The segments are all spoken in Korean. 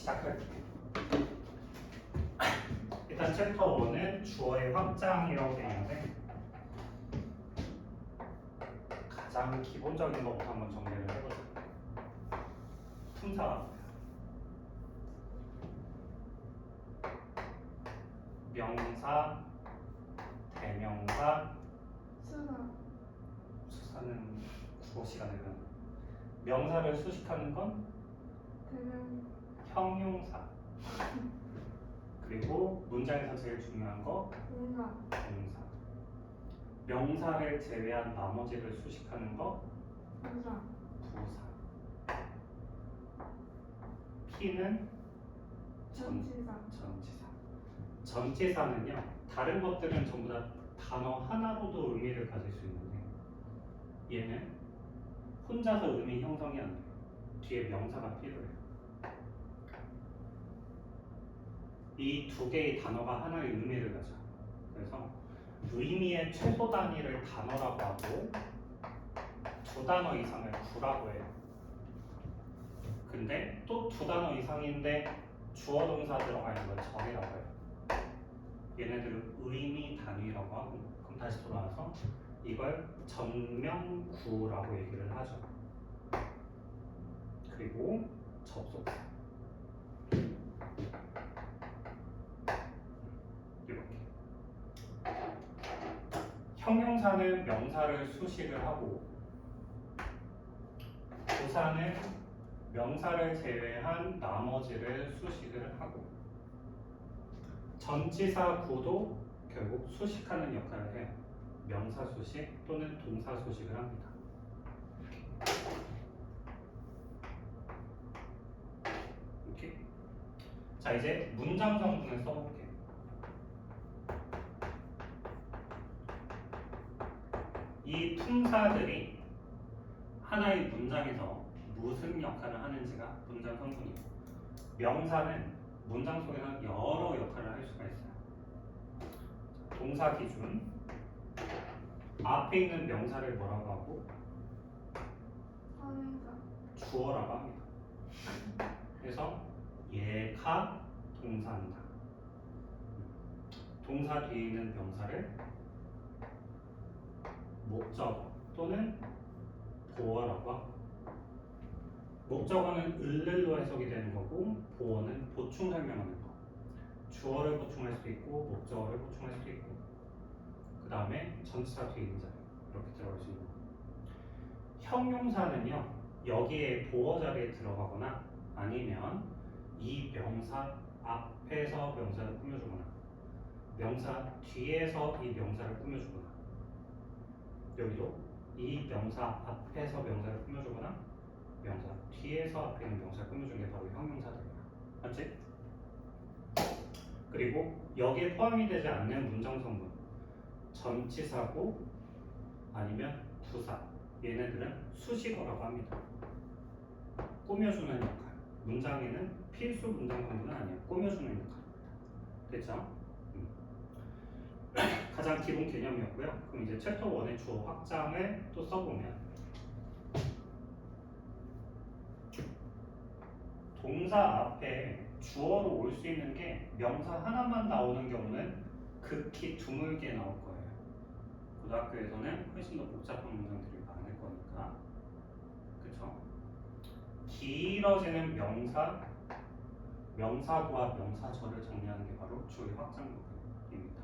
시작할게요. 일단 챕터 1은 주어의 확장이라고 되어 있는데 가장 기본적인 것부터 한번 정리를 해보자. 품사, 명사, 대명사, 수사는 국어 시간에 배운 명사를 수식하는 건 형용사. 그리고 문장에서 제일 중요한 거 동사. 명사를 제외한 나머지를 수식하는 거 부사. P는 전치사. 전치사는요, 다른 것들은 전부 다 단어 하나로도 의미를 가질 수 있는데 얘는 혼자서 의미 형성이 안 돼요. 뒤에 명사가 필요해요. 이 두 개의 단어가 하나의 의미를 가져. 그래서 의미의 최소 단위를 단어라고 하고 두 단어 이상을 구라고 해요. 근데 또 두 단어 이상인데 주어 동사 들어가 있는 걸 정이라고 해요. 얘네들은 의미 단위라고 하고, 그럼 다시 돌아와서 이걸 전명구라고 얘기를 하죠. 그리고 접속사 이렇게. 형용사는 명사를 수식을 하고 부사는 명사를 제외한 나머지를 수식을 하고 전치사 구도 결국 수식하는 역할을 해요. 명사 수식 또는 동사 수식을 합니다. 이렇게. 자, 이제 문장 정분을 써볼게요. 이 품사들이 하나의 문장에서 무슨 역할을 하는지가 문장 성분이에요. 명사는 문장 속에서 여러 역할을 할 수가 있어요. 동사 기준, 앞에 있는 명사를 뭐라고 하고? 주어라고 합니다. 그래서 얘가 동사한다. 동사 뒤에 있는 명사를 목적어 또는 보어라고 하고, 목적어는 을를로 해석이 되는 거고 보어는 보충 설명하는 거. 주어를 보충할 수도 있고 목적어를 보충할 수도 있고, 그 다음에 전치사 뒤에 있는 자리 이렇게 들어갈 수 있는 거. 형용사는요, 여기에 보어 자리에 들어가거나 아니면 이 명사 앞에서 명사를 꾸며주거나 명사 뒤에서 이 명사를 꾸며주거나, 여기도 이 명사 앞에서 명사를 꾸며주거나 명사 뒤에서 앞에 있는 명사를 꾸며주는 게 바로 형용사들이야. 맞지? 그리고 여기에 포함이 되지 않는 문장 성분, 전치사고 아니면 부사, 얘네들은 수식어라고 합니다. 꾸며주는 역할. 문장에는 필수 문장 성분은 아니에요. 꾸며주는 역할입니다. 됐죠? 가장 기본 개념이었고요. 그럼 이제 챕터 1의 주어 확장을 또 써보면, 동사 앞에 주어로 올 수 있는 게 명사 하나만 나오는 경우는 극히 드물게 나올 거예요. 고등학교에서는 훨씬 더 복잡한 문장들이 많을 거니까. 그쵸? 길어지는 명사, 명사구와 명사절을 정리하는 게 바로 주어의 확장 부분입니다.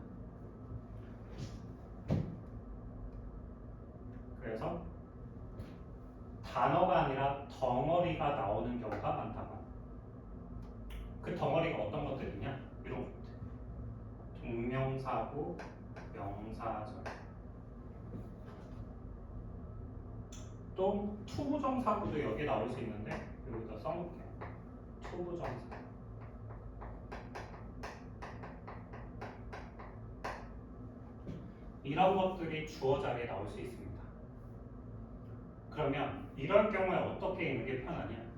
그래서 단어가 아니라 덩어리가 나오는 경우가 많다고. 그 덩어리가 어떤 것들이냐? 이런 것들. 동명사구, 명사절. 또 투부정사구도 여기에 나올 수 있는데 여기다 써놓을게요. 투부정사. 이런 것들이 주어 자리에 나올 수 있습니다. 그러면 이럴 경우에 어떻게 읽는 게 편하냐?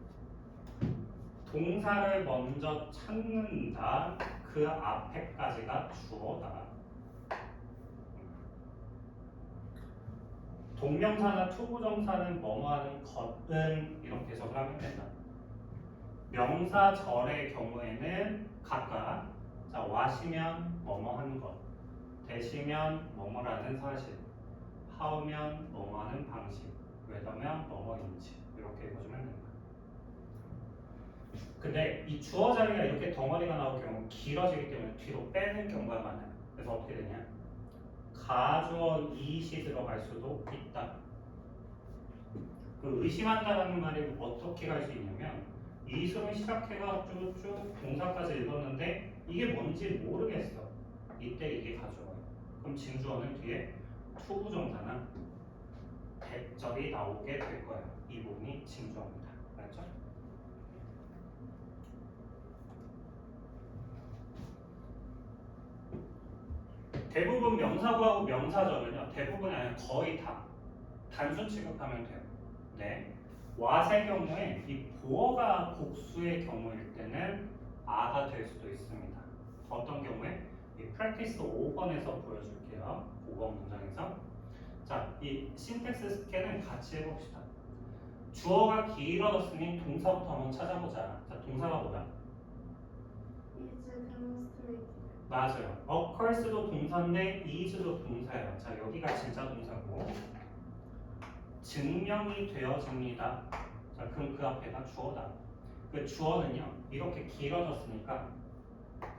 동사를 먼저 찾는다. 그 앞에까지가 주어다. 동명사나 투부정사는 뭐뭐 하는 것은 이렇게 해석을 하면 된다. 명사절의 경우에는 각각 자 와시면 뭐뭐 하는 것, 대시면 뭐뭐라는 사실, 하우면 뭐뭐 하는 방식, 웨더면 뭐뭐인지 이렇게 읽어주면 됩니다. 근데 이 주어 자리가 이렇게 덩어리가 나올 경우 길어지기 때문에 뒤로 빼는 경우가 많아요. 그래서 어떻게 되냐? 가주어 이시 들어갈 수도 있다. 그 의심한다라는 말이 어떻게 갈 수 있냐면 이수로 시작해가지고 쭉 동사까지 읽었는데 이게 뭔지 모르겠어. 이때 이게 가져와요. 그럼 진주어는 뒤에 투부정사나 대절이 나오게 될 거예요. 이 부분이 진주어입니다. 알죠? 대부분 명사구하고 명사절은요. 대부분이 아니라 거의 다 단수 취급하면 돼요. 네. what의 경우에 이 보어가 복수의 경우일 때는 a가 될 수도 있습니다. 어떤 경우에? 이 practice 5번에서 보여줄게요. 5번 문장에서. 자, 이 신텍스 스캔은 같이 해봅시다. 주어가 길어졌으니 동사부터 한번 찾아보자. 자, 동사가 뭐야? is demonstrated. 맞아요. occurs도 동사인데 is도 동사예요. 자, 여기가 진짜 동사고 증명이 되어집니다. 자, 그럼 그 앞에가 주어다. 그 주어는요, 이렇게 길어졌으니까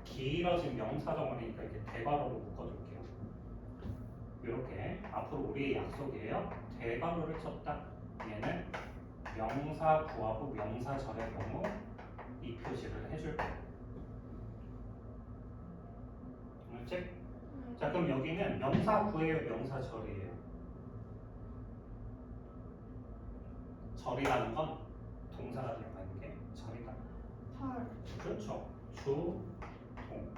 길어진 명사 덩어리니까 이렇게 대괄호로 묶어둘게요. 이렇게 앞으로 우리의 약속이에요. 대괄호를 쳤다. 얘는 명사 구하고 명사절의 경우 이 표시를 해줄 거예요. 알지? 자, 그럼 여기는 명사 구예요, 명사절이에요? 절이라는 건 동사가 들어가 있는 게 절이다. 절. 그렇죠. 주, 동.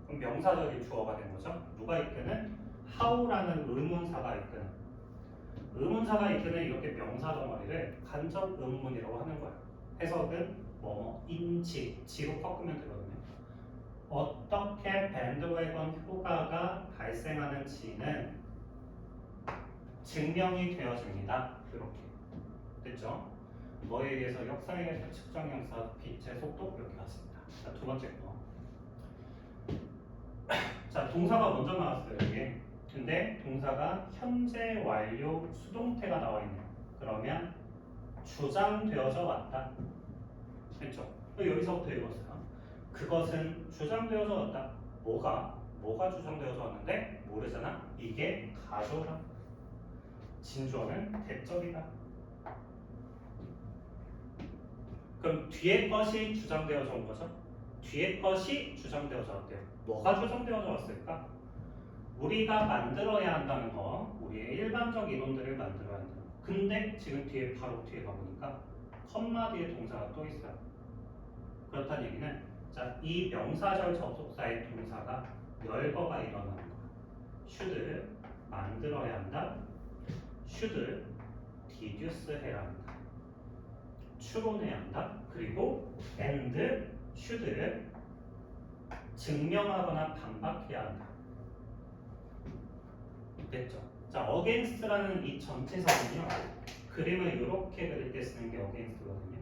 그럼 명사절이 주어가 된 거죠. 누가 이끄는? how라는 의문사가 이끄는. 의문사가 이끄는 이렇게 명사 덩어리를 간접 의문문이라고 하는 거예요. 해석은 인지, 지로 꺾으면 되거든요. 어떻게 밴드웨건 효과가 발생하는지는 증명이 되어집니다. 이렇게 됐죠? 뭐에 의해서 역사에 의해서 측정 형사 빛의 속도 이렇게 왔습니다. 자, 두 번째 거. 자, 동사가 먼저 나왔어요. 이게. 근데 동사가 현재 완료 수동태가 나와 있네요. 그러면 주장되어져 왔다. 됐죠? 여기서부터 읽었어요. 그것은 주장되어져 왔다. 뭐가 주장되어져 왔는데 모르잖아. 이게 가조다. 진주어는 대절이다. 그럼 뒤에 것이 주장되어져 온 거죠? 뒤에 것이 주장되어져 왔대요. 뭐가 주장되어져 왔을까? 우리가 만들어야 한다는 거, 우리의 일반적 이론들을 만들어야 한다는 거. 근데 지금 바로 뒤에 가보니까 컴마 뒤에 동사가 또 있어요. 그렇다는 얘기는 자, 이 명사절 접속사의 동사가 열거가 일어나는 거야. should 만들어야 한다. should deduce 해야 한다. 추론해야 한다. 그리고 and should 증명하거나 반박해야 한다. 됐죠? 자, against라는 이 전치사는요. 그림을 이렇게 그릴 때 쓰는 게 against거든요.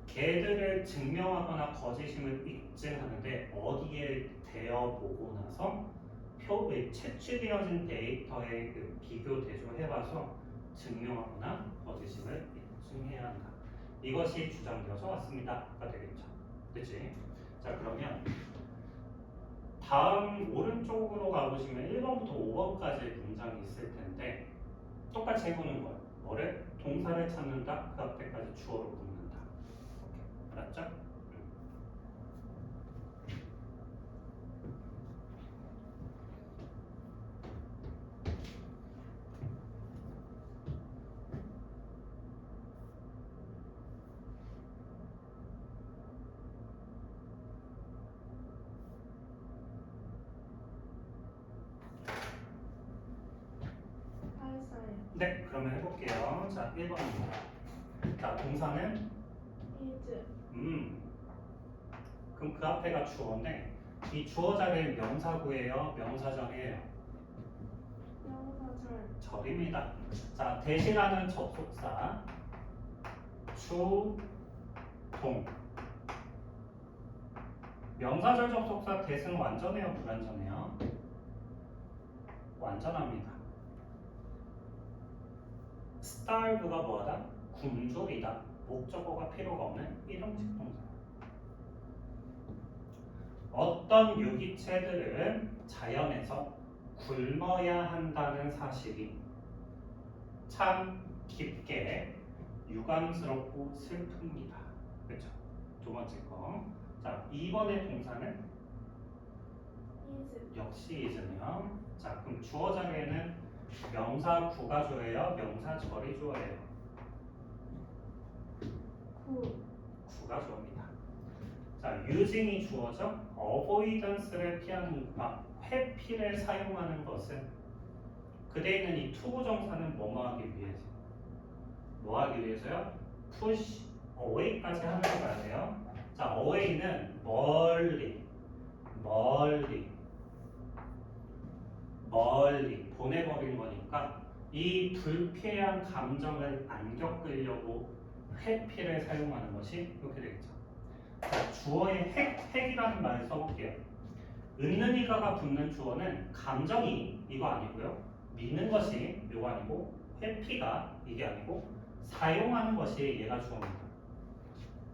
걔들을 증명하거나 거짓임을 입증하는데 어디에 대어보고 나서 채취되어진 데이터에 그 비교 대조해봐서 증명하거나 거짓임을 입증해야 한다. 이것이 주장되어져 왔습니다가 되겠죠. 그치? 자, 그러면 다음 오른쪽으로 가보시면 1번부터 5번까지 문장이 있을 텐데 똑같이 해보는 거예요. 뭐를? 동사를 찾는다. 그 앞에까지 주어로 붙는다. 오케이. 알았죠? 알았어요. 네, 그러면 해볼게요. 자, 1번입니다. 자, 동사는 is. 그럼 그 앞에가 주어인데 이 주어 자리는 명사구예요, 명사절이에요? 명사절. 절입니다. 자, 대시라는 접속사 수동. 명사절 접속사 대승 완전해요, 불완전해요? 완전합니다. starve가 뭐하다? 굶주리다. 목적어가 필요가 없는 일용직 동사. 어떤 유기체들은 자연에서 굶어야 한다는 사실이 참 깊게 유감스럽고 슬픕니다. 그렇죠? 두 번째 거. 자, 2번의 동사는 is 역시 is네요. 자, 그럼 주어 자리에는 명사 구가 주어예요, 명사 절이 주어예요. 구가 주어입니다. 자, using이 주어죠. avoidance를 피하는 회피를 사용하는 것은 그대 있는 이 투부정사는 뭐뭐 하기 위해서? 뭐 하기 위해서요? push away까지 하는 거 봐야 돼요. 자, away는 멀리 보내버린 거니까 이 불쾌한 감정을 안 겪으려고 회피를 사용하는 것이 이렇게 되겠죠. 자, 주어의 핵이라는 말을 써볼게요. 은는 이가가 붙는 주어는 감정이 이거 아니고요. 미는 것이 이거 아니고 회피가 이게 아니고 사용하는 것이 얘가 주어입니다.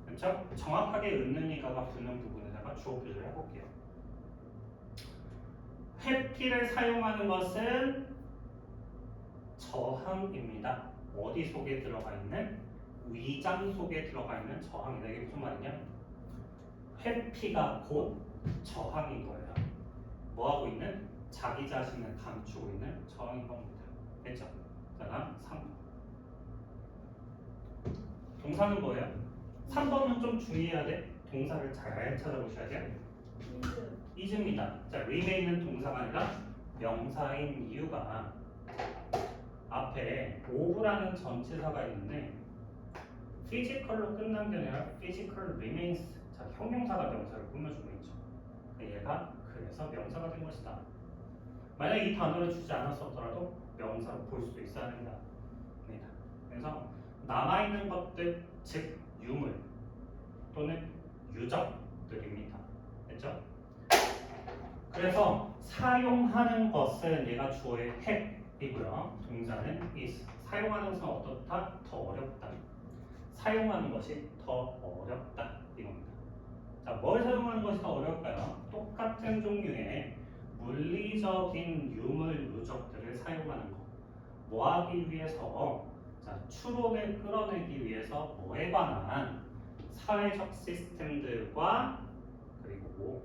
그렇죠? 정확하게 은는 이가가 붙는 부분에다가 주어 표시를 해볼게요. 회피를 사용하는 것은 저항입니다. 어디 속에 들어가 있는? 위장 속에 들어가 있는 저항이다. 이게 무슨 말이냐? 회피가 곧 저항인 거예요. 뭐 하고 있는? 자기 자신을 감추고 있는 저항인 겁니다. 됐죠? 자, 다음 3번. 동사는 뭐예요? 3번은 좀 주의해야 돼. 동사를 잘 찾아보셔야 돼요. is is입니다. 자, remain은 동사가 아니라 명사인 이유가 앞에 of라는 전치사가 있는데 physical로 끝난 게 아니라 physical remains. 자, 형용사가 명사를 꾸며주고 있죠. 얘가 그래서 명사가 된 것이다. 만약 이 단어를 주지 않았었더라도 명사로 볼 수도 있어야 합니다. 그래서 남아있는 것들, 즉 유물 또는 유적들입니다. 됐죠? 그래서 사용하는 것은 얘가 주어의 핵이고요. 동사는 is. 사용하는 것은 어떻다? 더 어렵다. 사용하는 것이 더 어렵다. 이겁니다. 자, 뭘 사용하는 것이 더 어려울까요? 똑같은 종류의 물리적인 유물, 유적들을 사용하는 것. 뭐 하기 위해서? 자, 추론을 끌어내기 위해서 뭐에 관한 사회적 시스템들과 그리고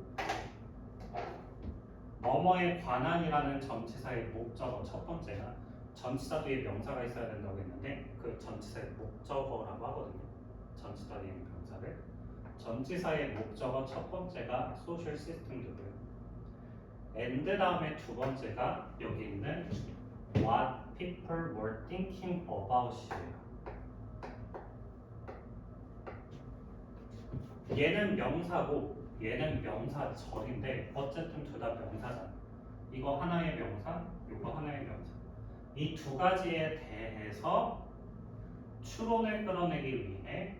뭐뭐에 관한이라는 전치사의 목적어 첫 번째가 전치사 뒤에 명사가 있어야 된다고 했는데 그 전치사의 목적어라고 하거든요. 전치사 뒤에 명사를. 전치사의 목적어 첫 번째가 소셜 시스템이고요. and 다음에 두 번째가 여기 있는 what people were thinking about이에요. 얘는 명사고 얘는 명사절인데 어쨌든 둘 다 명사잖아. 이거 하나의 명사, 이거 하나의 명사. 이 두 가지에 대해서 추론을 끌어내기 위해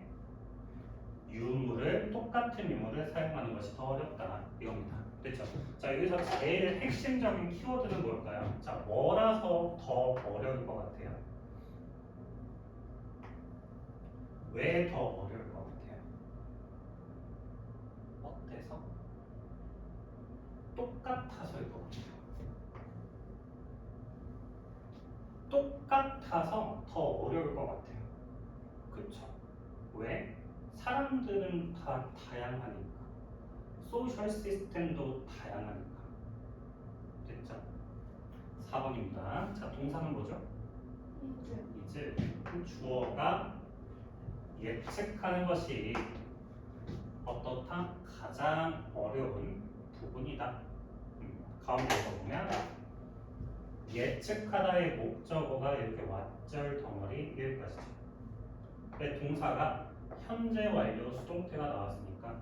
똑같은 유물을 사용하는 것이 더 어렵다. 이겁니다. 됐죠? 자, 여기서 제일 핵심적인 키워드는 뭘까요? 자, 뭐라서 더 어려울 것 같아요? 왜 더 어려울 것 같아요? 어때서? 똑같아서일 것 같아요. 똑같아서 더 어려울 것 같아요. 그쵸? 왜? 사람들은 다 다양하니까. 소셜 시스템도 다양하니까. 됐죠? 4번입니다. 자, 동사는 뭐죠? 이제 주어가 예측하는 것이 어떻다? 가장 어려운 부분이다. 가운데서 보면 예측하다의 목적어가 이렇게 왓절 덩어리 여기까지죠. 근데 동사가 현재 완료 수동태가 나왔으니까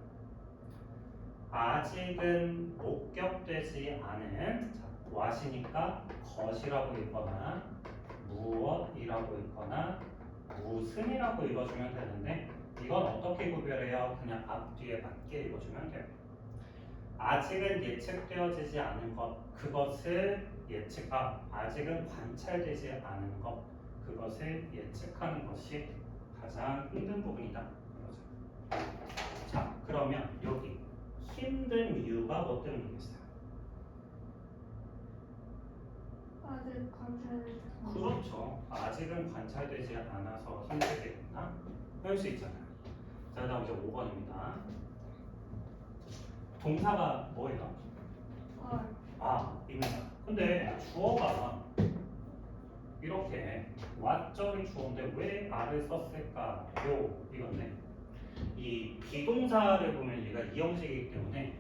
아직은 목격되지 않은 what이니까 것이라고 읽거나 무엇이라고 읽거나 무슨이라고 읽어주면 되는데 이건 어떻게 구별해요? 그냥 앞뒤에 맞게 읽어주면 돼요. 아직은 예측되어지지 않은 것, 그것을 아직은 관찰되지 않은 것, 그것을 예측하는 것이 가장 힘든 부분이다. 이거죠. 자, 그러면 여기 힘든 이유가 뭐 때문이겠어요? 아직 관찰되지 않은 그렇죠. 아직은 관찰되지 않아서 힘들겠구나. 할 수 있잖아요. 자, 다음 이제 5번입니다. 동사가 뭐예요? 입니다. 근데 주어가 이렇게 왓절이 주어인데 왜 아를 썼을까요? 이건데 이 비동사를 보면 얘가 이 형식이기 때문에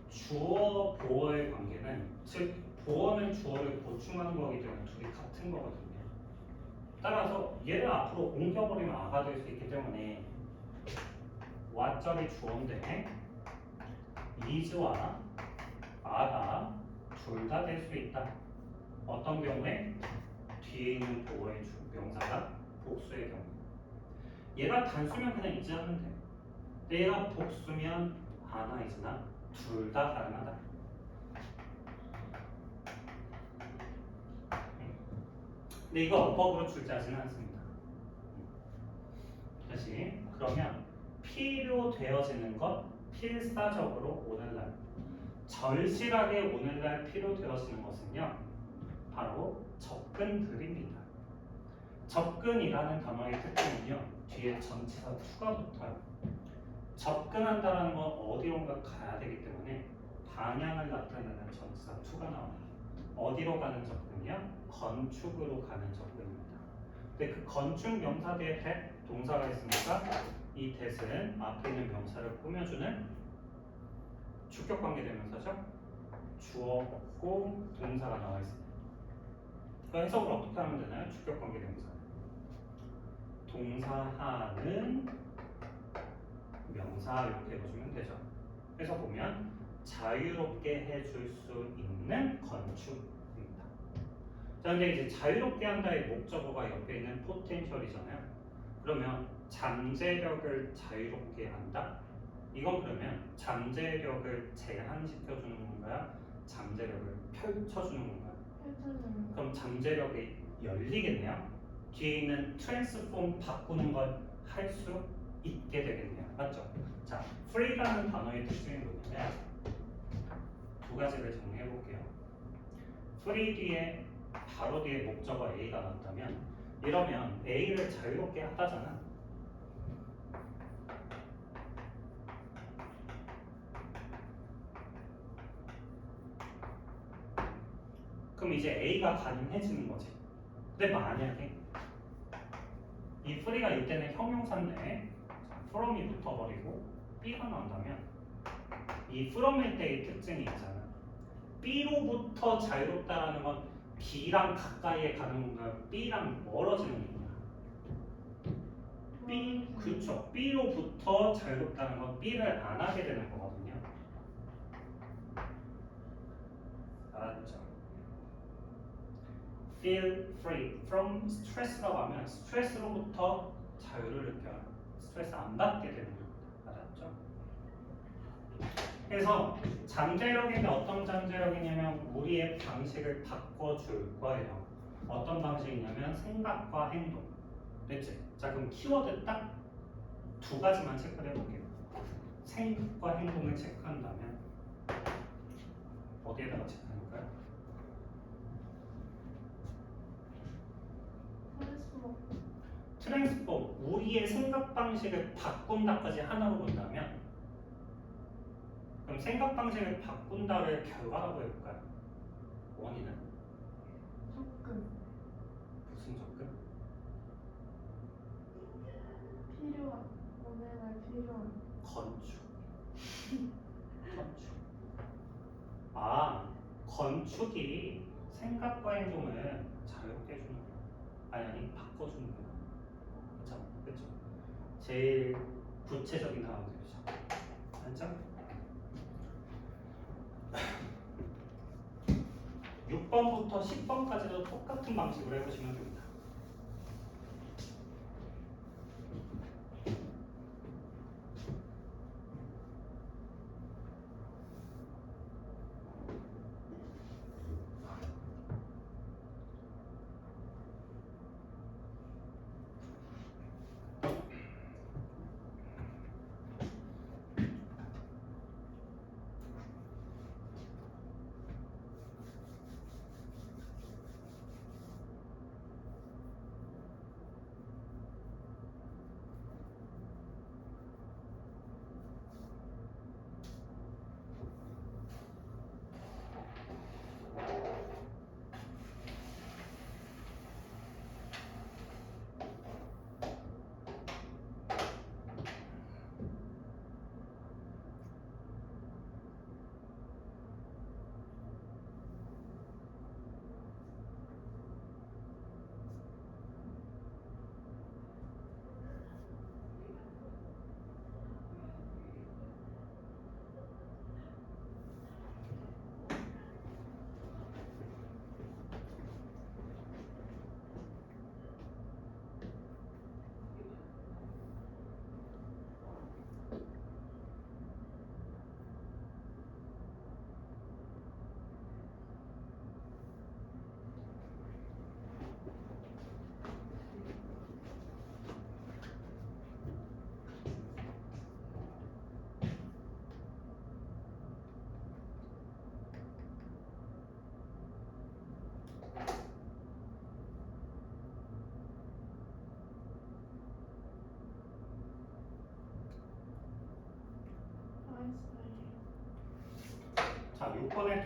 주어 보어의 관계는 즉 보어는 주어를 보충하는 거기 때문에 둘이 같은 거거든요. 따라서 얘를 앞으로 옮겨버리면 아가 될 수 있기 때문에 왓절이 주어인데 is와 아가 둘 다 될 수 있다. 어떤 경우에? 뒤에 있는 보어의 명사가 복수의 경우. 얘가 단수면 그냥 is 하면 돼. 근데 얘가 복수면 아나 is나 둘 다 가능하다. 근데 이거 어법으로 출제하지는 않습니다. 다시 그러면 필요되어지는 것 필사적으로 오늘날 절실하게 오늘날 필요되어지는 것은요 바로 접근들입니다. 접근이라는 단어의 특징은요 뒤에 전치사 to가 붙어요. 접근한다는 건 어디론가 가야 되기 때문에 방향을 나타내는 전치사 to가 나옵니다. 어디로 가는 접근이요? 건축으로 가는 접근입니다. 근데 그 건축 명사 뒤에 that 동사가 있으니까 이 that은 앞에 있는 명사를 꾸며주는 주격관계 대명사죠. 주어고 동사가 나와 있습니다. 그 해석을 어떻게 하면 되나요? 주격관계 대명사. 동사하는 명사 이렇게 해주면 되죠. 그래서 보면 자유롭게 해줄 수 있는 건축입니다. 자, 근데 이제 자유롭게 한다의 목적어가 옆에 있는 포텐셜이잖아요. 그러면 잠재력을 자유롭게 한다? 이건 그러면 잠재력을 제한시켜주는 건가요? 잠재력을 펼쳐주는 건가요? 펼쳐지는 그럼 잠재력이 열리겠네요. 뒤에 있는 트랜스폼 바꾸는 걸 할 수 있게 되겠네요. 맞죠? 자, free라는 단어의 특징이 뭐냐면 두 가지를 정리해 볼게요. free 뒤에 바로 뒤에 목적어 A가 났다면 이러면 A를 자유롭게 하다잖아. 그럼 이제 A가 가능해지는 거지. 근데 만약에 이 free가 이때는 형용사인데 from이 붙어버리고 B가 나온다면 이 from일 때의 특징이 있잖아. B로부터 자유롭다라는 건 B랑 가까이에 가는 건가요? B랑 멀어지는 건가요? B, 그렇죠. B로부터 자유롭다는 건 B를 안 하게 되는 거거든요. 알았죠? Feel free from stress라고 하면 스트레스로부터 자유를 느껴요. 스트레스 안 받게 되는 겁니다. 알았죠? 그래서 잠재력인데 어떤 잠재력이냐면 우리의 방식을 바꿔줄 거예요. 어떤 방식이냐면 생각과 행동. 됐지? 자, 그럼 키워드 딱 두 가지만 체크를 해볼게요. 생각과 행동을 체크한다면 어디에다가 체크할까요? 트랜스폼, 우리의 생각 방식을 바꾼다까지 하나로 본다면 그럼 생각 방식을 바꾼다를 결과라고 해볼까요? 원인은? 접근 무슨 접근? 필요한 오늘날 필요한 건축. 건축. 건축이 생각과 행동을 자유롭게 해주는 거야. 아니 바꿔주는 거야. 그렇죠? 제일 구체적인 단어들이죠. 맞죠? 6번부터 10번까지도 똑같은 방식으로 해보시면 됩니다.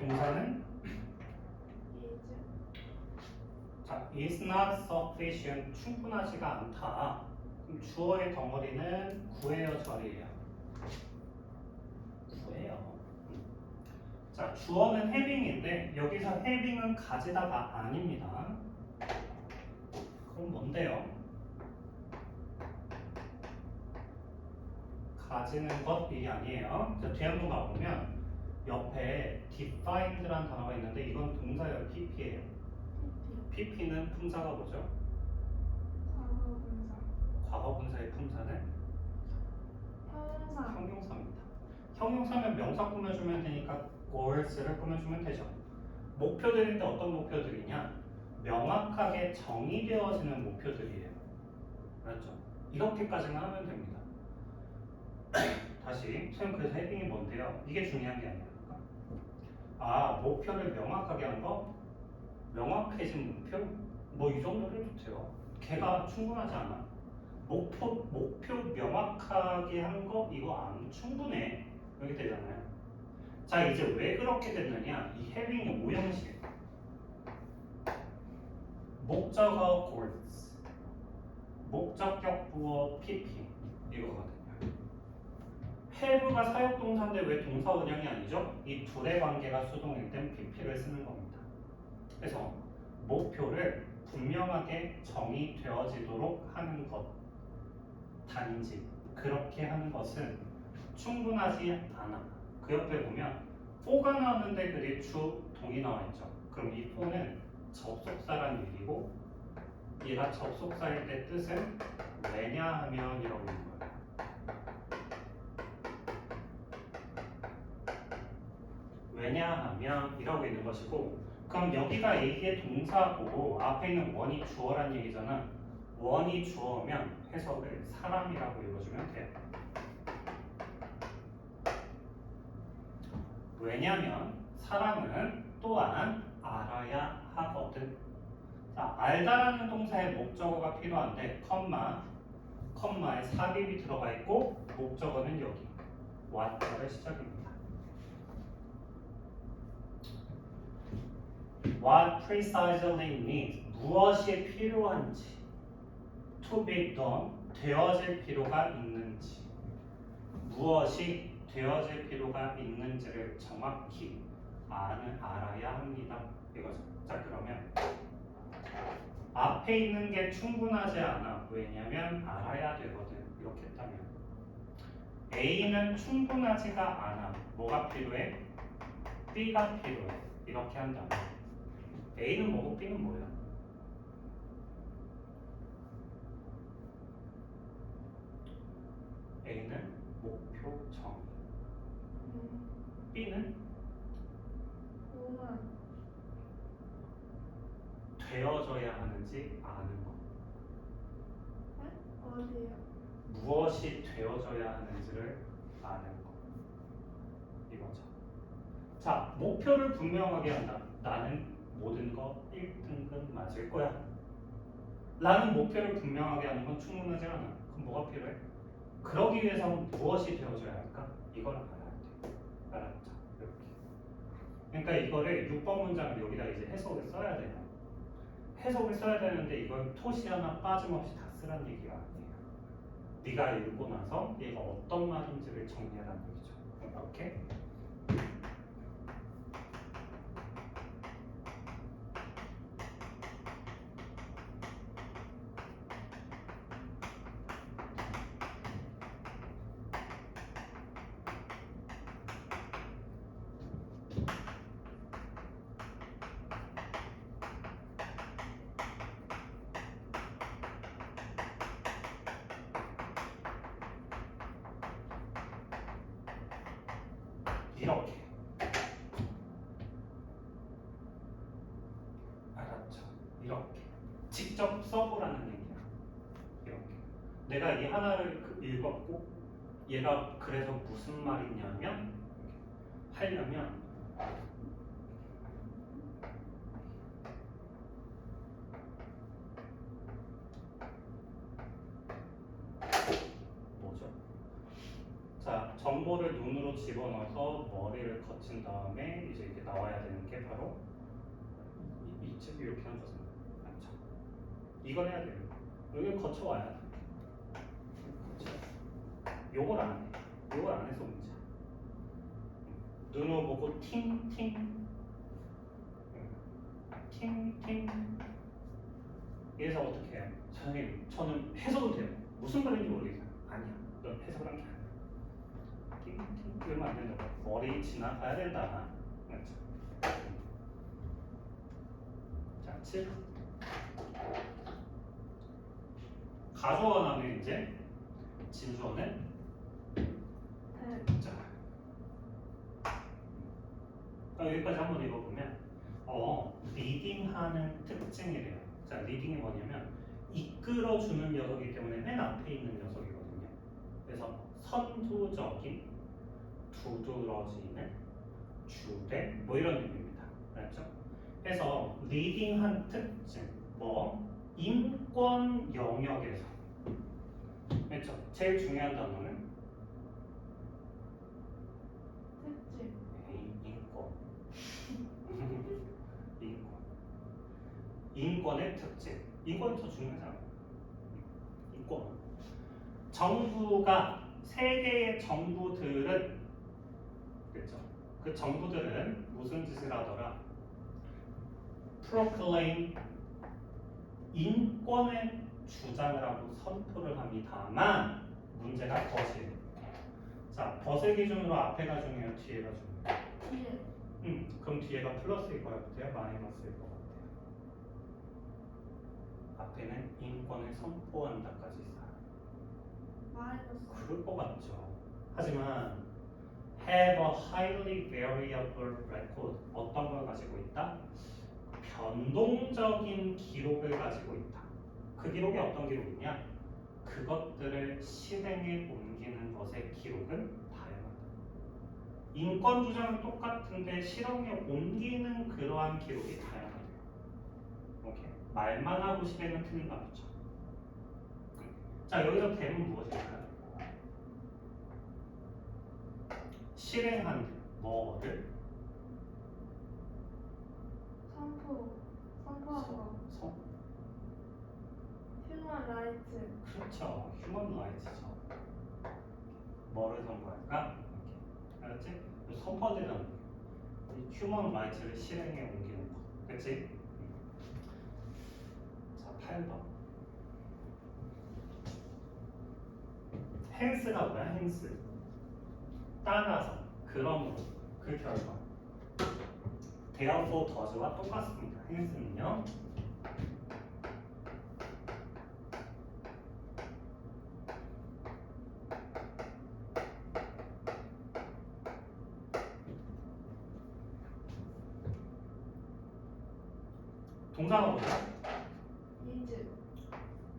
동사는 is 자, is not sufficient 충분하지가 않다. 그럼 주어의 덩어리는 구해요, 절이에요? 구해요. 자, 주어는 having인데 여기서 having은 가지다가 아닙니다. 그럼 뭔데요? 가지는 것 이게 아니에요. 자, 뒤에 한번 가보면 옆에 defined라는 단어가 있는데 이건 동사예요, pp예요. pp pp는 품사가 뭐죠? 과거분사 과거 분사의 품사는 형용사 형용사입니다. 형용사면 명사 꾸며주면 되니까 goals를 꾸며주면 되죠. 목표들인데 어떤 목표들이냐? 명확하게 정의되어지는 목표들이에요. 알았죠? 이렇게까지만 하면 됩니다. 다시 선생님 그래서 헤딩이 뭔데요? 이게 중요한 게 아니야. 아, 목표를 명확하게 한 거? 명확해진 목표? 뭐 이 정도 해도 돼요. 걔가 충분하지 않아. 목표 명확하게 한 거 이거 안 충분해. 이렇게 되잖아요. 자, 이제 왜 그렇게 됐느냐? 이 having의 오형식. 목적어 goals, 목적격 부어 pp 이거거든요. have가 사역동사인데 왜 동사 원형이 아니죠? 이 둘의 관계가 수동일 땐 pp를 쓰는 겁니다. 그래서 목표를 분명하게 정의되어지도록 하는 것 단지 그렇게 하는 것은 충분하지 않아. 그 옆에 보면 for가 나왔는데 그뒤 주 동이 나와 있죠. 그럼 이 for는 접속사란 얘기고 얘가 접속사일 때 뜻은 왜냐하면 이라고 있는 거예요. 왜냐하면 이라고 있는 것이고 그럼 여기가 A의 동사고 앞에 있는 원이 주어란 얘기잖아. 원이 주어면 해석을 사람이라고 읽어주면 돼요. 왜냐면 사람은 또한 알아야 하거든. 자, 알다라는 동사의 목적어가 필요한데 컴마에 삽입이 들어가 있고 목적어는 여기 what를 시작입니다. What precisely needs 무엇이 필요한지 to be done 되어질 필요가 있는지 무엇이 되어질 필요가 있는지를 정확히 알아야 합니다. 이거죠. 자, 그러면 앞에 있는 게 충분하지 않아. 왜냐면 알아야 되거든. 이렇게 했다면 A는 충분하지가 않아. 뭐가 필요해? B가 필요해. 이렇게 한다면 A는 뭐고 B는 뭐야? A는 목표 정의, B는 오만 되어져야 하는지 아는 것. 어디요? 무엇이 되어져야 하는지를 아는 것. 이거죠. 자, 목표를 분명하게 한다. 나는 모든 거 1등급 맞을 거야. 라는 목표를 분명하게 하는 건 충분하지 않아. 그럼 뭐가 필요해? 그러기 위해서는 무엇이 되어져야 할까? 이걸 알아야 돼. 알았죠? 이렇게. 그러니까 이거를 6번 문장을 여기다 이제 해석을 써야 돼요. 해석을 써야 되는데 이걸 토시 하나 빠짐없이 다 쓰란 얘기가 아니에요. 네가 읽고 나서 얘가 어떤 말인지를 정리하라는 얘기죠. 오케이? 이렇게. 알았죠? 이렇게. 직접 써보라는 얘기야. 이렇게. 내가 이 하나를 읽었고 얘가 그래서 무슨 말이냐면 하려면 뭐죠? 자, 정보를 눈으로 집어넣어서 머리를 거친 다음에 이제 이렇게 나와야 되는 게 바로 이 책 이렇게 한 거잖아요. 맞죠? 이걸 해야 돼요. 여기 거쳐와야 돼. 거쳐. 요걸 안 해. 요걸 안 해서 문제야. 눈으로 보고 팅팅 팅팅. 그래서 어떻게 해요? 선생님, 저는 해석은 돼요. 무슨 말인지 모르겠어요. 아니야. 넌 해석을 한 게 아니야. 팅팅 그러면 안 된다고. 머리 지나가야 된다. 맞죠? 자, 7. 가주어 나오면 이제 진주어는 자, 여기까지 한번 읽어보면 리딩하는 특징이래요. 자, 리딩이 뭐냐면 이끌어주는 녀석이기 때문에 맨 앞에 있는 녀석이거든요. 그래서 선두적인, 두드러지는, 주된 뭐 이런 의미입니다. 알았죠? 그래서 리딩한 특징, 인권 영역에서 그렇죠? 제일 중요한 단어는 특징. 인권. 인권. 인권의 특징. 인권이 더 중요하잖아. 인권. 정부가 세계의 정부들은 그렇죠? 그 정부들은 무슨 짓을 하더라? proclaim 인권의 주장을 하고 선포를 합니다만 문제가 벗이에요. 자, 벗을 기준으로 앞에가 중요해요, 뒤에가 중요해요. 뒤에. 그럼 뒤에가 플러스일 것 같아요, 마이너스일 것 같아요. 앞에는 인권을 선포한다까지 있어요. 마이너스. 그럴 것 같죠. 하지만 have a highly variable record 어떤 걸 가지고 있다? 변동적인 기록을 가지고 있다. 그 기록이 어떤 기록이냐? 그것들을 실행에 옮기는 것의 기록은 다양하다. 인권 주장은 똑같은데 실행에 옮기는 그러한 기록이 다양하대요. 오케이. 말만 하고 실행은 틀린가 보죠. 자, 여기서 대문 무엇일까요? 실행한 뭐를? 선포한 거. 휴먼 라이트. 그렇죠. 휴먼 라이트죠. 뭐를 선포할까? 이렇게. 알았지? 선포되는 이 휴먼 라이트를 실행에 옮기는 거. 그렇지? 자, 8번. hence가 뭐야? hence. 따라서, 그러므로, 그 결과. therefore, does와 똑같습니다. hence는요. 동사가 뭐죠?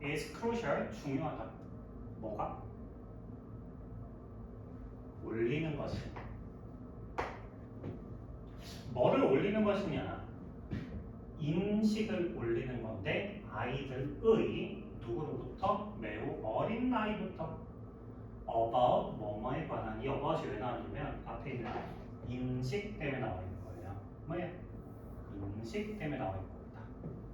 is crucial, 중요하다. 뭐가? 올리는 것이. 뭐를 올리는 것이냐? 인식을 올리는 건데 아이들의 누구로부터? 매우 어린 나이부터 about 뭐뭐에 관한 이 about이 왜 나왔냐면 앞에 있는 인식 때문에 나와 있는 거예요. 뭐야? 인식 때문에 나와 있는 겁니다.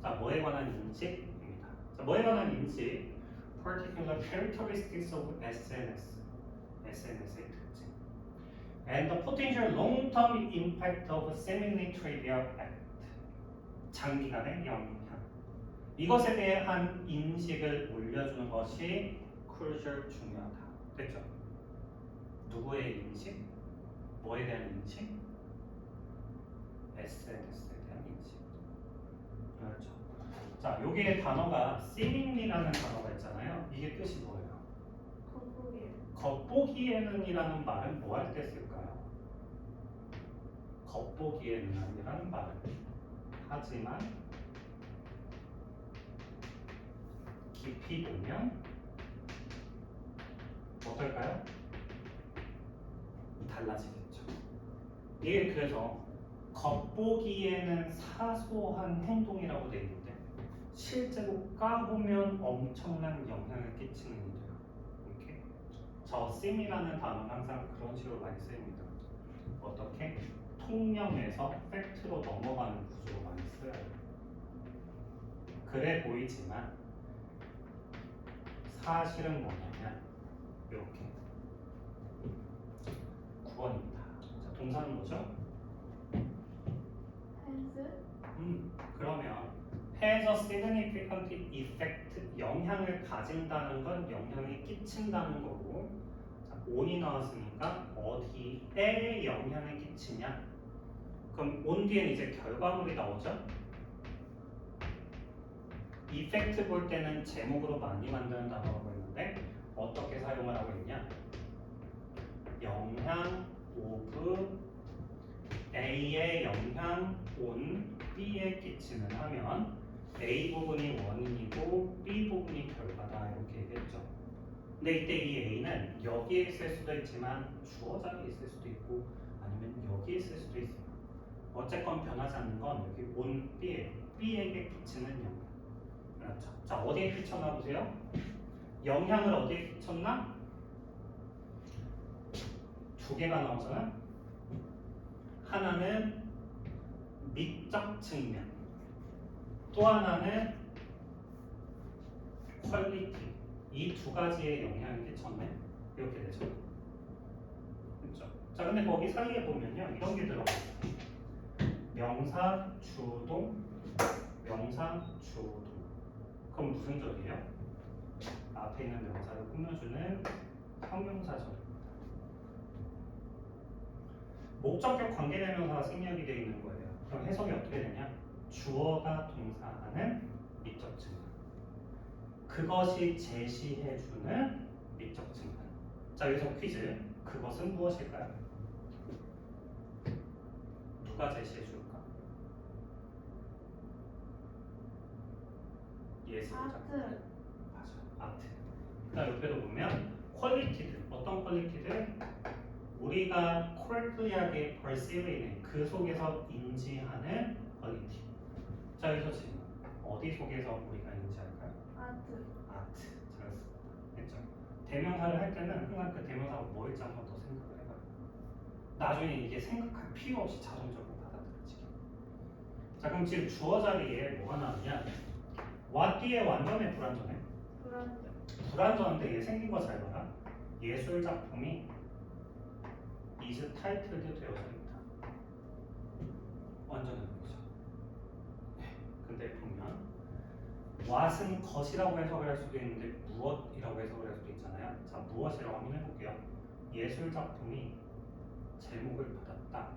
자, 뭐에 관한 인식입니다. 자, 뭐에 관한 인식? Particular characteristics of SNS의 특징. And the potential long-term impact of semi-trivial act. 장기간의 영향. 이것에 대한 인식을 올려주는 것이 crucial 중요하다. 됐죠? 누구의 인식? 뭐에 대한 인식? SNS에 대한 인식. 그렇죠. 자, 여기에 단어가 seemingly라는 단어가 있잖아요. 이게 뜻이 뭐예요? 겉보기에는이라는 말은 뭐 할 때 쓸까요? 겉보기에는이라는 말은 하지만 깊이 보면 어떨까요? 달라지겠죠. 이게 그래서 겉보기에는 사소한 행동이라고 되어 있는데 실제로 까보면 엄청난 영향을 끼치는 일이에요. 이렇게. 저 sim이라는 단어는 항상 그런 식으로 많이 쓰입니다. 어떻게? 통념에서 팩트로 넘어가는 구조로 많이 써요. 그래 보이지만 사실은 뭐냐면 이렇게 9번입니다. 자, 동사는 뭐죠? 펜스 그러면 has a significant effect 영향을 가진다는 건 영향을 끼친다는 거고 자, on이 나왔으니까 어디에 영향을 끼치냐 그럼 on 뒤에는 이제 결과물이 나오죠 effect 볼 때는 제목으로 많이 만드는 단어라고 했는데 어떻게 사용을 하고 있냐 영향 of A의 영향 on B에 끼치는 하면 A 부분이 원인이고 B 부분이 결과다 이렇게 얘기했죠. 근데 이때 이 A는 여기에 있을 수도 있지만 주어 자리에 있을 수도 있고 아니면 여기에 있을 수도 있어요. 어쨌건 변하지 않는 건 여기 on B에 B에게 끼치는 영향. 그렇죠. 자 어디에 끼쳤나 보세요. 영향을 어디에 끼쳤나? 두 개가 나오잖아. 하나는 미적 측면, 또 하나는 퀄리티. 이 두 가지의 영향을 끼쳤네. 이렇게 되죠. 그렇죠? 자, 근데 거기 사이에 보면요, 이런 게 들어가 있어요. 명사 주동, 명사 주동. 그럼 무슨 절이에요? 앞에 있는 명사를 꾸며주는 형용사절입니다. 목적격 관계대명사가 생략이 되어 있는 거예요. 그럼 해석이 어떻게 되냐? 주어가 동사하는 미적 측면. 그것이 제시해주는 미적 측면. 자, 여기서 퀴즈. 그것은 무엇일까요? 누가 제시해줄까? 예술자. 아트 맞아. 아트. 그다음 옆에도 보면 퀄리티들. 어떤 퀄리티들? 우리가 correctly하게 perceive는 그 속에서 인지하는 퀄리티. 자 여기서 질문. 어디 속에서 우리가 인지할까요? 아트 아트. 잘했습니다. 됐죠? 대명사를 할 때는 항상 그 대명사가 뭐일지 한번 더 생각을 해봐요. 나중에 이게 생각할 필요 없이 자동적으로 받아들여지게. 자 그럼 지금 주어 자리에 뭐가 나왔냐? what 뒤에 완전해 불완전해? 불안정 불완전한데 얘 생긴 거 잘 봐라. 예술 작품이 is titled 되어져 있다. 완전한 거죠. 근데 보면 what은 것이라고 해석을 할 수도 있는데 무엇이라고 해석을 할 수도 있잖아요. 자 무엇이라고 한번 해볼게요. 예술 작품이 제목을 받았다.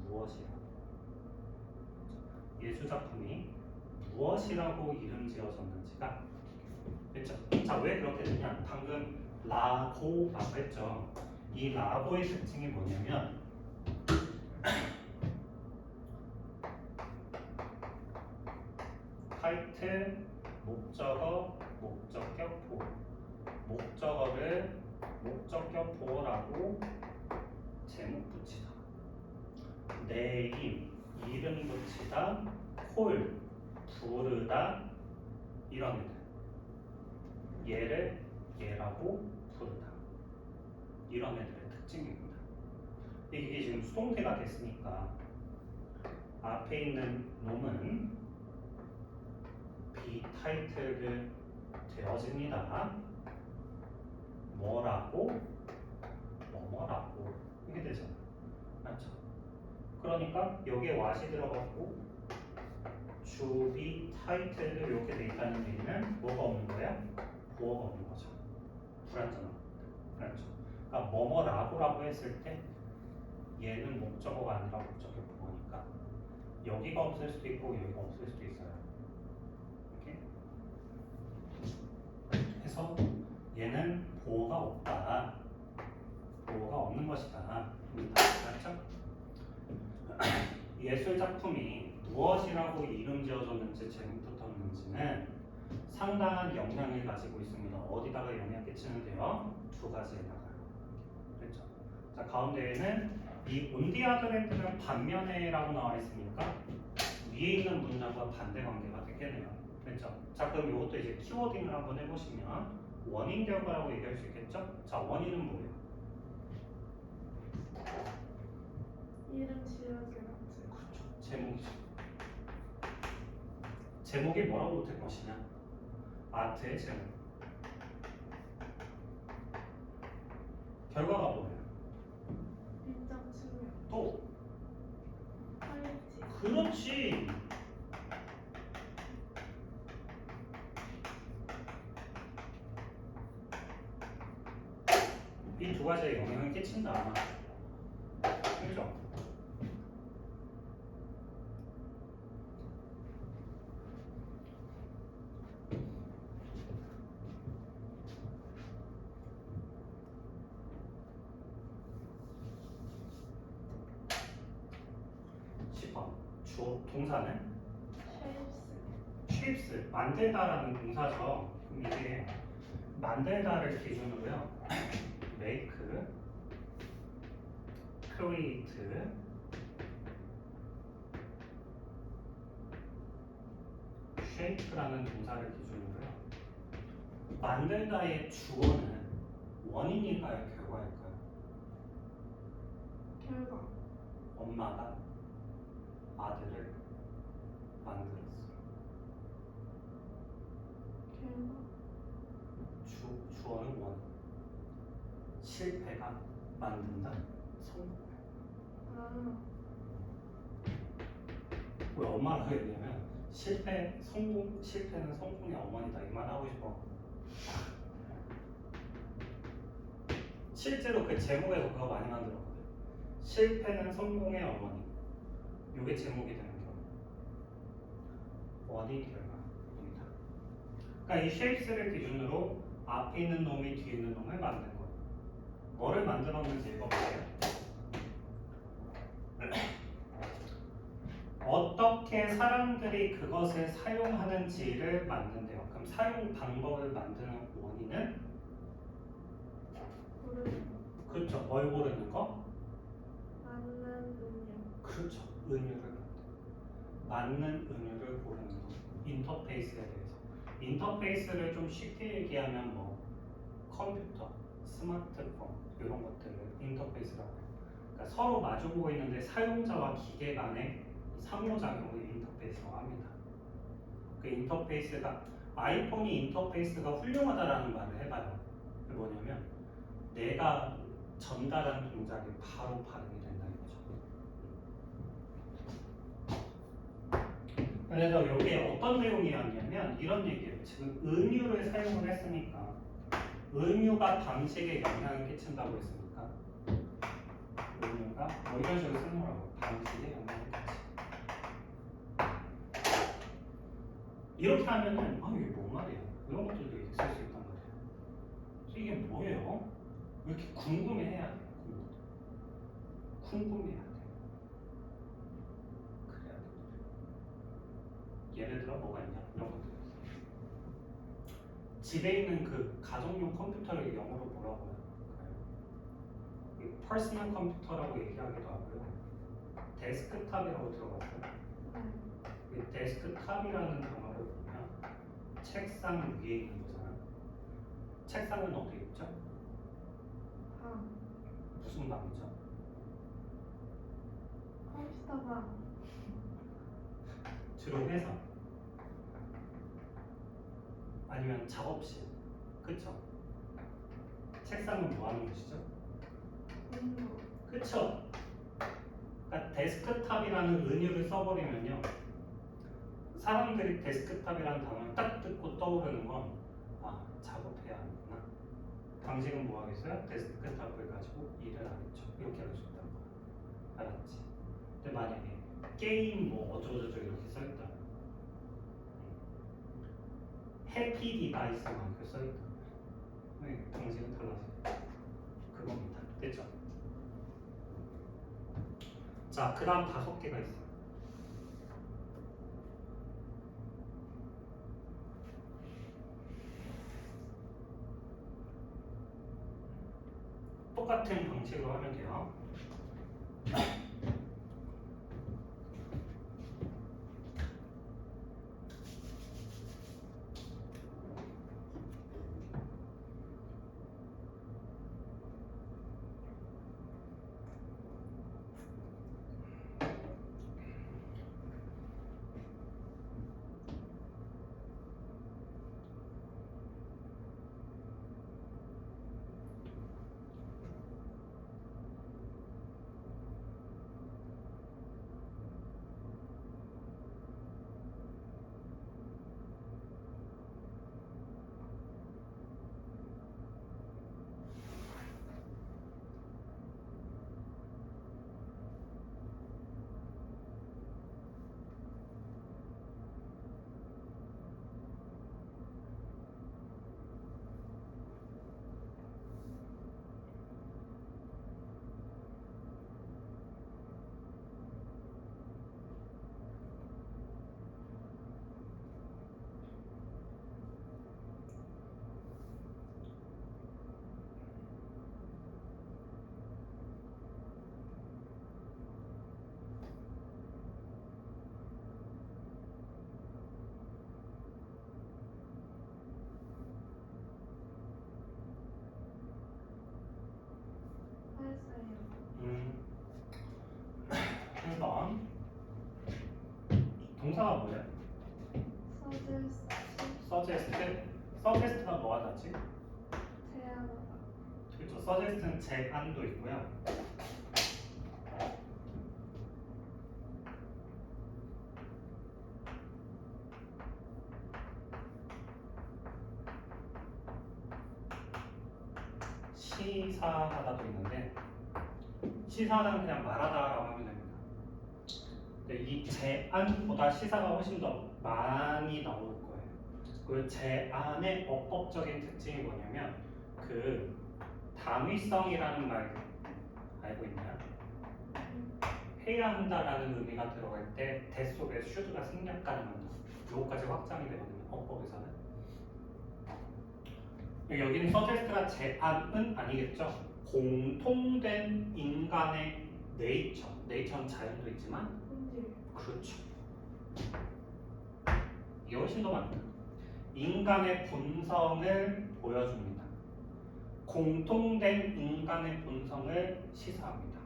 무엇이라고? 예술 작품이 무엇이라고 이름 지어졌는지가 됐죠? 자 왜 그렇게 되냐? 방금 라고라고 했죠. 이 라고의 특징이 뭐냐면 타이틀, 목적어, 목적격 보호. 목적어를 목적격 보호라고 제목 붙이다. 네임, 이름 붙이다, 콜, 부르다 이런 애들. 얘를 얘라고 부르다. 이런 애들의 특징입니다. 이게 지금 수동태가 됐으니까 앞에 있는 놈은 be titled 되어집니다. 뭐라고? 뭐뭐라고 이게 되잖아. 맞죠? 그러니까 여기에 what이 들어갔고 to be titled 이렇게 돼 있다는 얘기는 뭐가 없는 거야? 보어가 없는 거죠. 불안전한 거. 그렇죠? 그러니까 뭐뭐라고라고 했을 때 얘는 목적어가 아니라 목적격 보어니까 여기가 없을 수도 있고 여기가 없을 수도 있어요. 이렇게 해서 얘는 보어가 없다. 보어가 없는 것이다. 맞죠? 예술 작품이 무엇이라고 이름 지어졌는지 제목 붙었는지는 상당한 영향을 가지고 있습니다. 어디다가 영향 끼치는데요? 두 가지에다가요. 그렇죠? 자 가운데에는 이 온디아드레트는 반면에라고 나와 있으니까 위에 있는 문장과 반대 관계가 되겠네요. 그렇죠? 자 그럼 이것도 이제 키워딩을 한번 해보시면 원인 결과라고 얘기할 수 있겠죠? 자, 원인은 뭐예요? 이름 지어진 아트. 그렇죠. 제목이죠. 제목이 뭐라고 될 것이냐? 아트의 제목. 결과가 뭐예요? 인적 측면. 또 퀄리티. 그렇지. 이 두 가지에 영향을 끼친다. 그죠? 주어 동사는 쉐입스. shapes 만들다라는 동사죠. 그럼 이게 만들다를 기준으로요. make, create, shape라는 동사를 기준으로요. 만들다의 주어는 원인일까요? 결과일까요? 결과. 엄마가 아들을 만들었어요. 결과. 주어는 원인. 실패가 만든다. 성공. 아. 왜 엄마라고 얘기하면 실패는 성공의 어머니다 이 말 하고 싶어. 실제로 그 제목에서 그거 많이 만들었거든. 실패는 성공의 어머니. 이게 제목이 되는 경우. 원인 결과입니다. 그러니까 이 shapes를 기준으로 앞에 있는 놈이 뒤에 있는 놈을 만든 거예요. 뭐를 만들었는지 읽어볼게요. 어떻게 사람들이 그것을 사용하는지를 만든대요. 그럼 사용 방법을 만드는 원인은? 고르는 거. 그렇죠. 뭘 고르는 거? 맞는 음료. 그렇죠. 은유를 맞는 은유를 고르는 거. 인터페이스에 대해서. 인터페이스를 좀 쉽게 얘기하면 뭐 컴퓨터, 스마트폰 이런 것들을 인터페이스라고 해요. 그러니까 서로 마주보고 있는데 사용자와 기계 간의 상호작용을 인터페이스라고 합니다. 그 인터페이스가 아이폰이 인터페이스가 훌륭하다라는 말을 해봐요. 그게 뭐냐면 내가 전달한 동작이 바로 반응이 된다는 거죠. 그래서 여기에 어떤 내용이었냐면 이런 얘기예요. 지금 은유를 사용을 했으니까 은유가 방식에 영향을 끼친다고 했으니까 은유가 뭐 이런 식으로 쓰는 거라고. 방식에 영향을 끼치. 이렇게 하면은 이게 뭔 말이야? 이런 것들도 이렇게 쓸 수 있단 말이야. 그래서 이게 뭐예요? 이렇게 궁금해해야 돼요. 궁금해야 돼. 그래야 돼. 예를 들어 뭐가 있냐? 이런 것들. 집에 있는 그 가정용 컴퓨터를 영어로 뭐라고 해요? 퍼스널 컴퓨터라고 얘기하기도 하고요. 데스크탑이라고 들어봤어요. 이 데스크탑이라는 단어를 보면 책상 위에 있는 거잖아. 책상은 어디 있죠? 방. 무슨 방이죠? 컴퓨터 방. 주로 회사 아니면 작업실. 그쵸? 책상은 뭐 하는 곳이죠? 공부. 그쵸? 그러니까 데스크탑이라는 은유를 써버리면요. 사람들이 데스크탑이라는 단어를 딱 듣고 떠오르는 건 작업해야 하는구나. 당신은 뭐 하겠어요? 데스크탑을 가지고 일을 하겠죠. 이렇게 할 수 있다는 거야. 알았지? 근데 만약에 게임 뭐 어쩌고저쩌고 이렇게 써있다. 해피 디바이스만 이렇게 써있다. 네, 당신은 달라져요. 그겁니다. 됐죠? 자, 그 다음 5개가 있어요. 똑같은 방식으로 하면 돼요. 틀렸어요. 1번 동사가 뭐예요? 서제스트 서제스트가 뭐가 나지? 제안하다. 그렇죠. 서제스트는 제안도 있고요. 시사하다도 있는데 시사하다는 그냥 말하다라고 하면 됩니다. 근데 이 제안보다 시사가 훨씬 더 많이 나올 거예요. 그 제안의 어법적인 특징이 뭐냐면 그 당위성이라는 말 알고 있나요? 해야 한다라는 의미가 들어갈 때 대 속에 should가 생략 가능합니다. 요거까지 확장이 되거든요. 어법에서는. 여기는 서제스트가 제안은 아니겠죠. 공통된 인간의 네이처는 자연도 있지만 본질. 그렇죠. 이게 훨씬 더 많다. 인간의 본성을 보여줍니다. 공통된 인간의 본성을 시사합니다.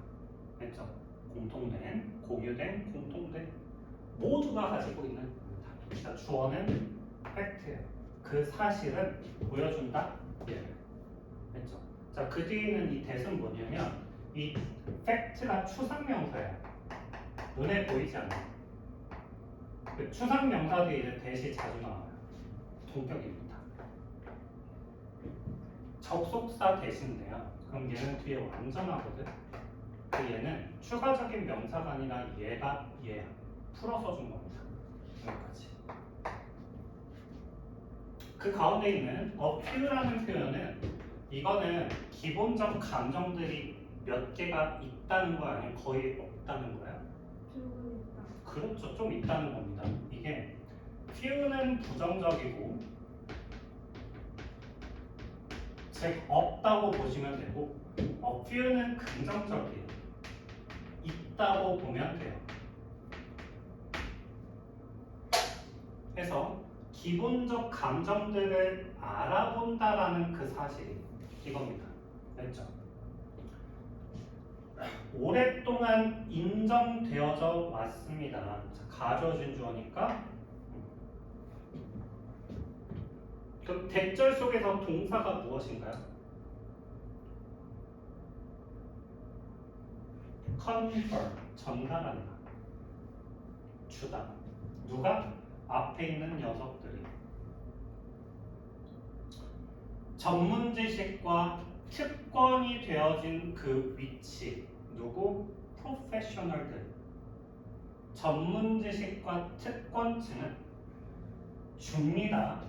됐죠? 공통된, 공유된, 공통된 모두가 가지고 있는 겁니다. 그러니까 주어는 팩트예요. 그 사실은 보여준다. 예. 됐죠? 자, 그 뒤에 있는 이 대은 뭐냐면 이 팩트가 추상명사예요. 눈에 보이지 않는. 그 추상명사 뒤에 이제 대시 자주 나와요. 동격입니다. 접속사 대신데요. 그럼 얘는 뒤에 완전하거든. 그 얘는 추가적인 명사가 아니라 얘가 얘야. 풀어서 준 겁니다. 여기까지. 그 가운데 있는 a few라는 표현은 이거는 기본적 감정들이 몇 개가 있다는 거 아니면 거의 없다는 거야? 조금 있다. 그렇죠. 좀 있다는 겁니다. 이게 few는 부정적이고 즉 없다고 보시면 되고 a few는 긍정적이에요. 있다고 보면 돼요. 그래서 기본적 감정들을 알아본다라는 그 사실이 이겁니다. 됐죠? 오랫동안 인정되어져 왔습니다. 자, 가져진 주어니까 그 대절 속에서 동사가 무엇인가요? confer, 전달한다. 주다. 누가? 앞에 있는 녀석들이. 전문 지식과 특권이 되어진 그 위치. 누구? 프로페셔널들. 전문 지식과 특권층은 줍니다.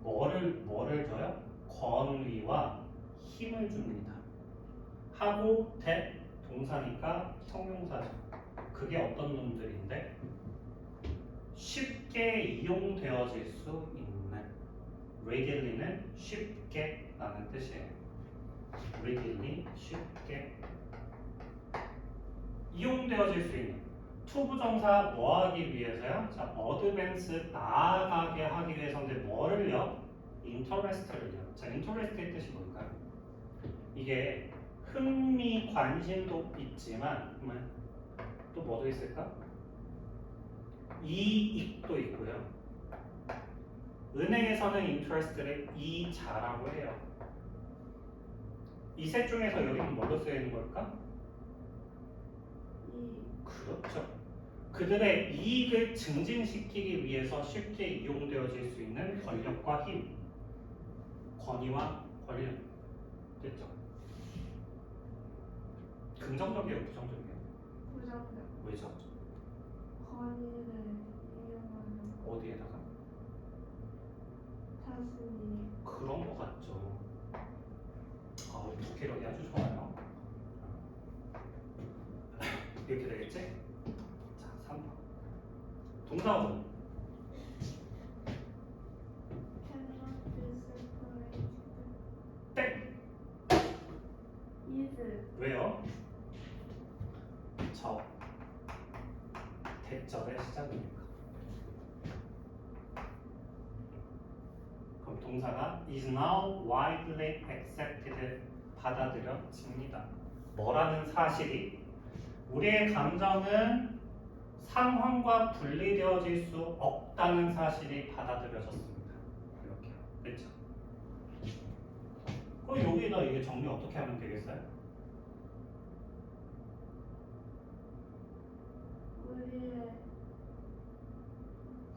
뭐를 줘요? 권위와 힘을 줍니다. 하고 대 동사니까 형용사죠. 그게 어떤 놈들인데? 쉽게 이용되어질 수 있는. readilly는 쉽게 라는 뜻이에요. readilly, 쉽게 이용되어질 수 있는. 투부정사 뭐 하기 위해서요? 자, advance 나아가게 하기 위해서인데 뭐를요? interest를요. 자, interest의 뜻이 뭘까요? 이게 흥미, 관심도 있지만 또 뭐도 있을까? 이익도 있고요. 은행에서는 interest를 이자라고 해요. 이 셋 중에서 여기는 뭘로 쓰이는 걸까? 그렇죠. 그들의 이익을 증진시키기 위해서 쉽게 이용되어질 수 있는 권력과 힘, 권위와 권력. 됐죠? 긍정적이에요, 부정적이에요? 부정적. 왜죠? 권위를 이용하는 어디에다가? 자신이 그런 거 같죠. 아, 독해력이 아주 좋아요. 이렇게 되겠지? 자, 3번. 동사원. cannot be separated. 땡! is 왜요? 저. 대절의 시작이니까. 그럼 동사가 is now widely accepted 받아들여집니다. 뭐라는 사실이 우리의 감정은 상황과 분리되어질 수 없다는 사실이 받아들여졌습니다. 이렇게 됐죠? 그럼 여기다 이게 정리 어떻게 하면 되겠어요? 우리의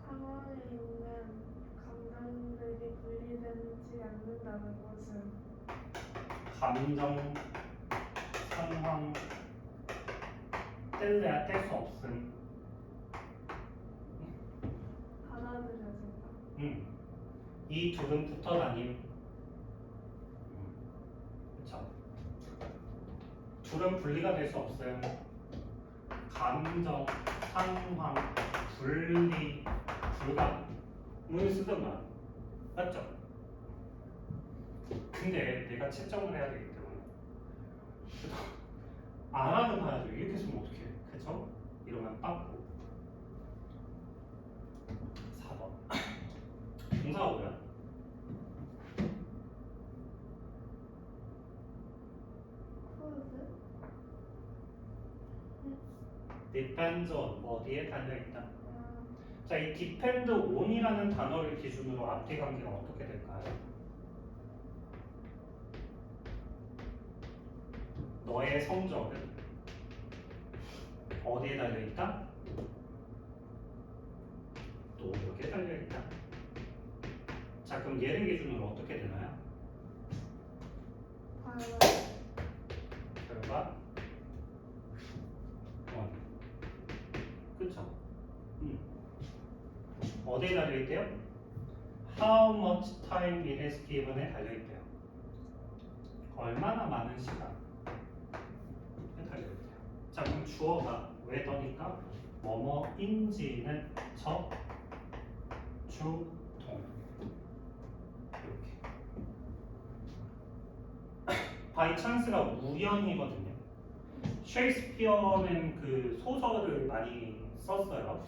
상황에 있는 감정들이 분리되지 않는다는 것은 감정, 상황 뗄래야 뗄 수 없음. 받아들여진다. 이 둘은 붙어 다님. 그쵸? 둘은 분리가 될 수 없어요. 감정, 상황, 분리, 불가능을 쓰던가. 맞죠? 근데 내가 채점을 해야 되기 때문에 안 하면 봐야죠. 이렇게 쓰면 어떡해. 그쵸? 이러면 빠꾸. 4번. 동사가 뭐야? 코드? depends on 어디에 달려있다. 자, 이 depend on이라는 단어를 기준으로 앞뒤 관계가 어떻게 될까요? 너의 성적은 어디에 달려있다? 노력에 달려있다. 자, 그럼 얘를 기준으로 어떻게 되나요? 결과 원. 그쵸? 어디에 달려있대요? How much time it is given에 달려있대요. 얼마나 많은 시간에 달려있대요. 자, 그럼 주어가 whether니까 뭐뭐인지는 저, 주, 동. 이렇게. 바이 찬스가 우연이거든요. 셰익스피어는 그 소설을 많이 썼어요.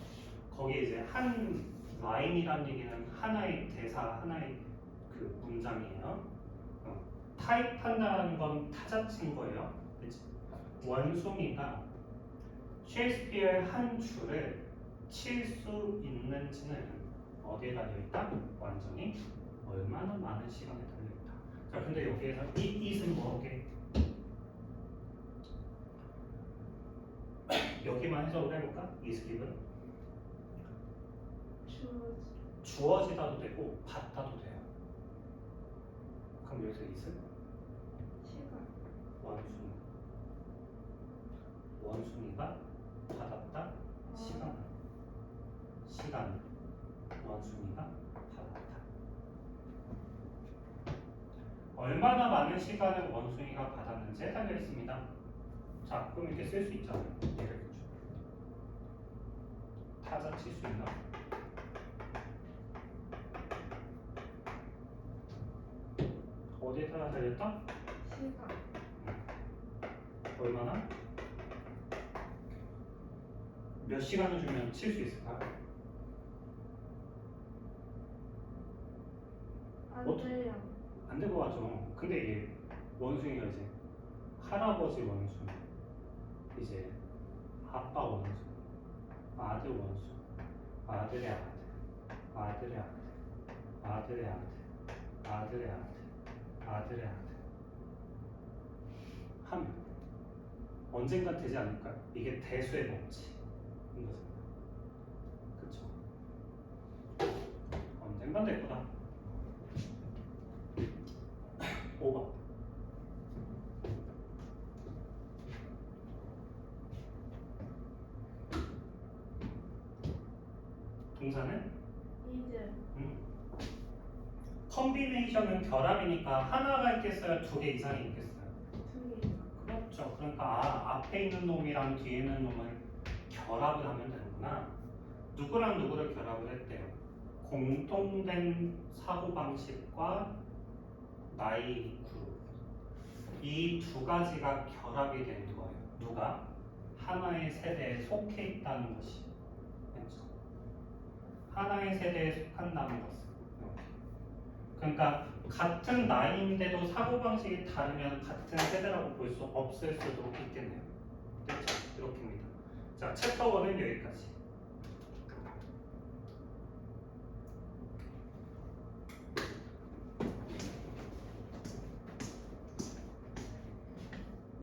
거기에 이제 한 라인이라는 얘기는 하나의 대사, 하나의 그 문장이에요. 타입한다는 건 타자친 거예요. 그치? 원숭이가 셰익스피어의 한 줄을 칠 수 있는지는 어디에 달려있다? 완전히 얼마나 많은 시간에 달려있다. 자, 근데 여기에서 이 it은 뭐게? 여기만 해석을 해볼까? is given 주어지다도 되고 받다도 돼요. 그럼 여기서 is은 시간. 원숭이가 받았다. 시간 원숭이가 받았다. 얼마나 많은 시간을 원숭이가 받았는지에 달려 있습니다. 자, 그럼 이렇게 쓸 수 있잖아요. 얘를 타자 칠 수 있나? 어디에 타자 달렸다? 시간. 얼마나? 몇 시간을 주면 칠 수 있을까? 안 돼요. 안 될 거 같죠. 근데 이게 원숭이가 이제 할아버지 원숭이, 이제 아빠 원숭이, 아들 원숭이, 아들의 아들, 아들의 아들, 아들의 아들, 아들의 아들, 아들의 아들 하면 언젠가 되지 않을까요? 이게 대수의 법칙인 것입니다. 그쵸? 언젠간 될 거다. 5번. 동사는? 이제. 컨비네이션은 결합이니까 하나가 있겠어요? 두 개 이상이 있겠어요? 두 개. 그렇죠. 그러니까 앞에 있는 놈이랑 뒤에 있는 놈을 결합을 하면 되는구나. 누구랑 누구를 결합을 했대요? 공통된 사고방식과 나이 그룹. 이 두 가지가 결합이 된 거예요. 누가? 하나의 세대에 속해 있다는 것이. 그렇죠. 하나의 세대에 속한다는 것은. 이렇게. 그러니까 같은 나이인데도 사고방식이 다르면 같은 세대라고 볼 수 없을 수도 있겠네요. 됐죠? 이렇게입니다. 자, 챕터 1은 여기까지.